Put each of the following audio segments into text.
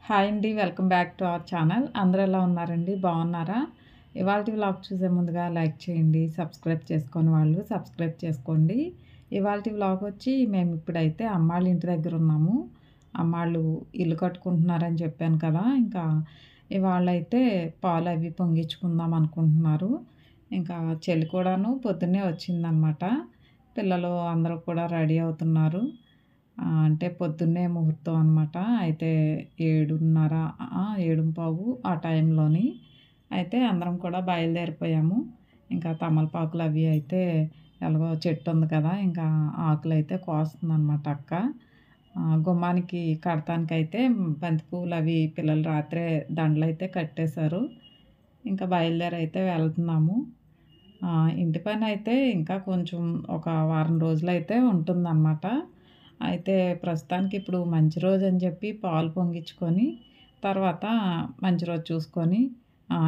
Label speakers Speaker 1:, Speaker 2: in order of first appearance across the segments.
Speaker 1: Hi అండి. Welcome back to our channel. అందరూ ఎలా ఉన్నారండి? బాగున్నారా? ఇవాల్టి వ్లాగ్ చూసే ముందుగా లైక్ చేయండి. సబ్స్క్రైబ్ చేసుకోని వాళ్ళు సబ్స్క్రైబ్ చేసుకోండి. ఇవాల్టి వ్లాగ్ వచ్చి మేము ఇప్పుడైతే అమ్మాళ్ళ ఇంటి దగ్గర ఉన్నాము. అమ్మాళ్ళు ఇల్లు కట్టుకుంటున్నారని చెప్పాను కదా! ఇంకా ఇవాళైతే పాలు అవి పొంగించుకుందాం అనుకుంటున్నారు. ఇంకా చెల్లి కూడాను పొద్దున్నే వచ్చిందనమాట. పిల్లలు అందరూ కూడా రెడీ అవుతున్నారు. అంటే పొద్దున్నే ముహూర్తం అనమాట. అయితే 7:30 7:15 ఆ టైంలోని అయితే అందరం కూడా బయలుదేరిపోయాము. ఇంకా తమలపాకులు అవి అయితే ఎలాగో చెట్టు ఉంది కదా! ఇంకా ఆకులైతే కోస్తుందనమాట అక్క. గుమ్మానికి కడతానికైతే బంతి పువ్వులు అవి పిల్లలు రాత్రే దండలైతే కట్టేశారు. ఇంకా బయలుదేరైతే వెళ్తున్నాము. ఇంటి పనైతే ఇంకా కొంచెం ఒక వారం రోజులైతే ఉంటుందనమాట. అయితే ప్రస్తుతానికి ఇప్పుడు మంచి రోజని చెప్పి పాలు పొంగించుకొని, తర్వాత మంచి రోజు చూసుకొని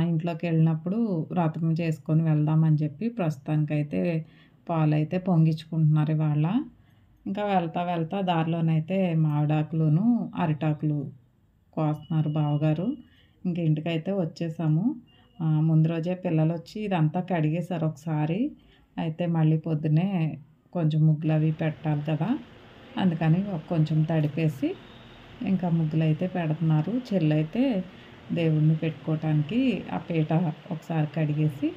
Speaker 1: ఇంట్లోకెళ్ళినప్పుడు వ్రతం చేసుకొని వెళ్దామని చెప్పి ప్రస్తుతానికైతే పాలైతే పొంగించుకుంటున్నారు ఇవాళ. ఇంకా వెళ్తా వెళ్తా దారిలోనైతే మామిడాకులును, అరిటాకులు కోస్తున్నారు బావగారు. ఇంక ఇంటికైతే వచ్చేసాము. ముందు రోజే పిల్లలొచ్చి ఇదంతా కడిగేశారు ఒకసారి. అయితే మళ్ళీ పొద్దున్నే కొంచెం ముగ్గులవి పెట్టాలి కదా! అందుకని కొంచెం తడిపేసి ఇంకా ముగ్గులైతే పెడుతున్నారు. చెల్లయితే దేవుడిని పెట్టుకోవటానికి ఆ పీట ఒకసారి కడిగేసి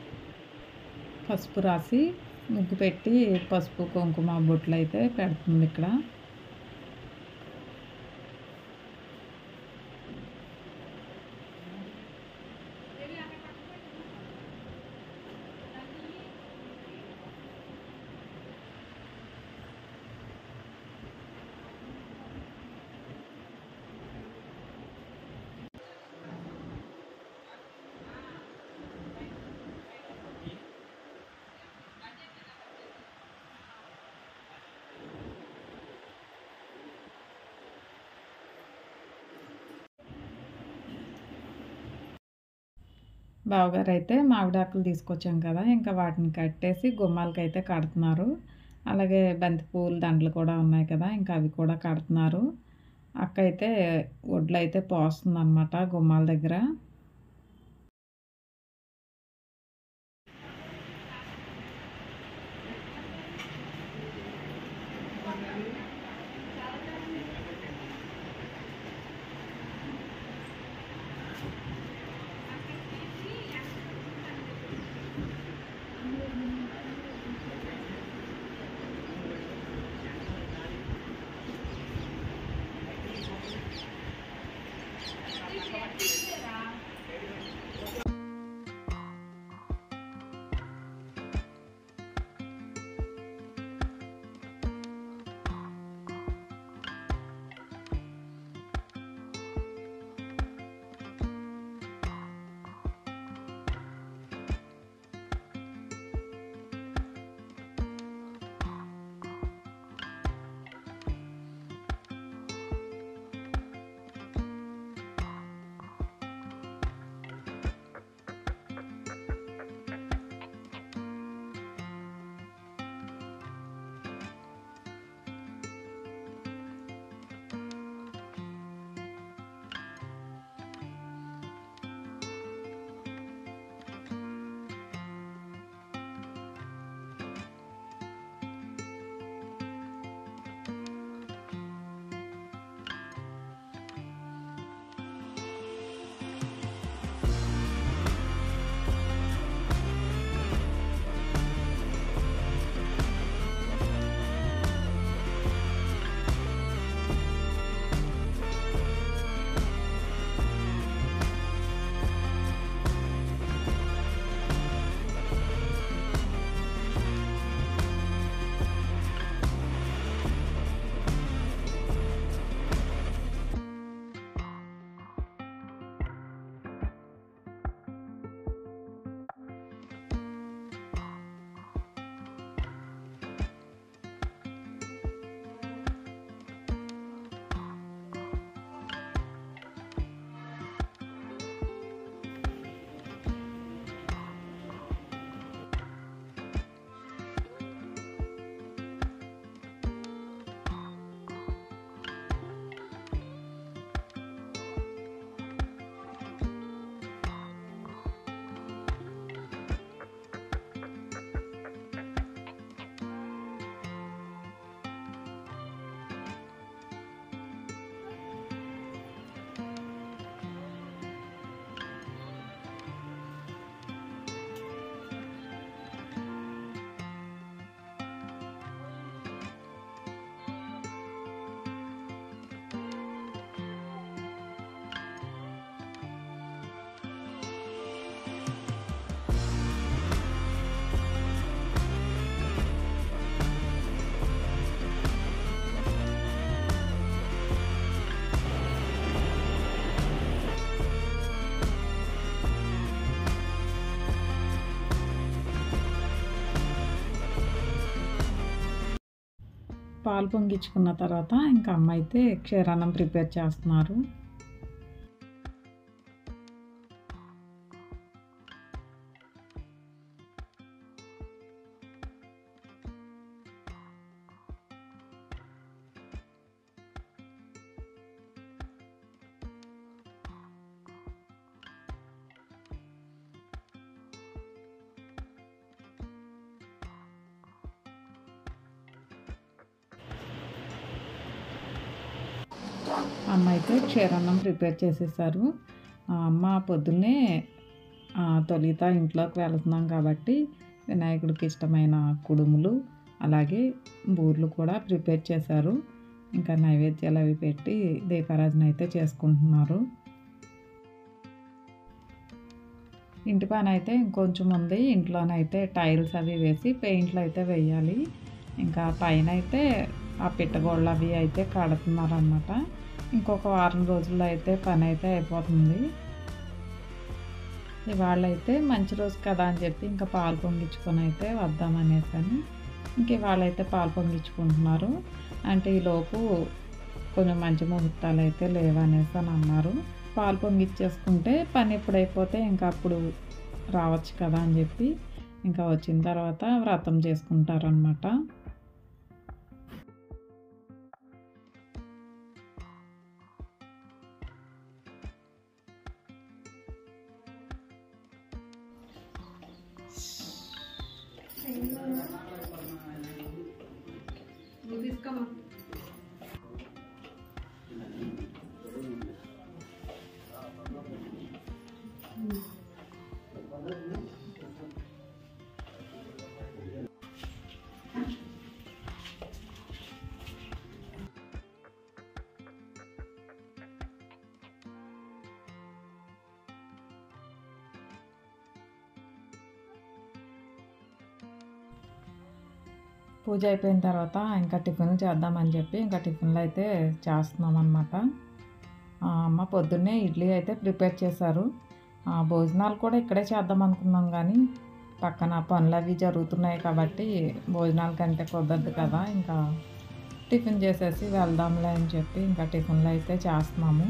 Speaker 1: పసుపు రాసి ముగ్గు పెట్టి పసుపు, కుంకుమ బొట్లయితే పెడుతుంది ఇక్కడ. బావగారైతే మామిడాకులు తీసుకొచ్చాం కదా! ఇంకా వాటిని కట్టేసి గుమ్మాలకైతే కడుతున్నారు. అలాగే బంతి పువ్వుల దండలు కూడా ఉన్నాయి కదా! ఇంకా అవి కూడా కడుతున్నారు. అక్కయితే ఒడ్లయితే పోస్తుందనమాట గుమ్మాల దగ్గర. పాలు పొంగించుకున్న తర్వాత ఇంకా అమ్మ అయితే క్షీరాన్నం ప్రిపేర్ చేస్తున్నారు. అమ్మ అయితే క్షీరాన్నం ప్రిపేర్ చేసేసారు. అమ్మ పొద్దున్నే తొలిత ఇంట్లోకి వెళ్తున్నాం కాబట్టి వినాయకుడికి ఇష్టమైన కుడుములు అలాగే బూర్లు కూడా ప్రిపేర్ చేశారు. ఇంకా నైవేద్యాలు అవి పెట్టి దీపారాధన అయితే చేసుకుంటున్నారు. ఇంటి పని అయితే ఇంకొంచెం ఉంది. ఇంట్లోనైతే టైల్స్ అవి వేసి పెయింట్లు అయితే వేయాలి. ఇంకా పైన అయితే ఆ పిట్టగోళ్ళు అవి అయితే కడుతున్నారనమాట. ఇంకొక వారం రోజుల్లో అయితే పని అయితే అయిపోతుంది. ఇవాళ అయితే మంచి రోజు కదా అని చెప్పి ఇంకా పాలు పొంగించుకొని అయితే వద్దామనేసాను. ఇంక ఇవాళ అయితే పాలు పొంగించుకుంటున్నారు. అంటే ఈలోపు కొంచెం మంచి ముహూర్తాలు అయితే లేవనేసి అని అన్నారు. పాలు పొంగిచ్చేసుకుంటే పని ఎప్పుడైపోతే ఇంకా అప్పుడు రావచ్చు కదా అని చెప్పి ఇంకా వచ్చిన తర్వాత వ్రతం చేసుకుంటారనమాట. పూజ అయిపోయిన తర్వాత ఇంకా టిఫిన్ చేద్దామని చెప్పి ఇంకా టిఫిన్లు అయితే చేస్తున్నాం అన్నమాట. అమ్మ పొద్దున్నే ఇడ్లీ అయితే ప్రిపేర్ చేశారు. భోజనాలు కూడా ఇక్కడే చేద్దాం అనుకున్నాం కానీ పక్కన పనులు అవి జరుగుతున్నాయి కాబట్టి భోజనాల కంటే కుదరదు కదా, ఇంకా టిఫిన్ చేసేసి వెళ్దాంలే అని చెప్పి ఇంకా టిఫిన్లు అయితే చేస్తున్నాము.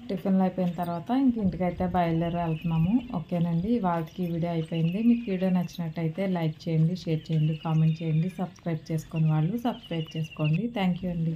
Speaker 1: టిఫిన్లు అయిపోయిన తర్వాత ఇంక ఇంటికైతే బయలుదేరి వెళ్తున్నాము. ఓకేనండి, వాళ్ళకి వీడియో అయిపోయింది. మీకు వీడియో నచ్చినట్టయితే లైక్ చేయండి, షేర్ చేయండి, కామెంట్ చేయండి. సబ్స్క్రైబ్ చేసుకొని వాళ్ళు సబ్స్క్రైబ్ చేసుకోండి. థ్యాంక్ యూ అండి.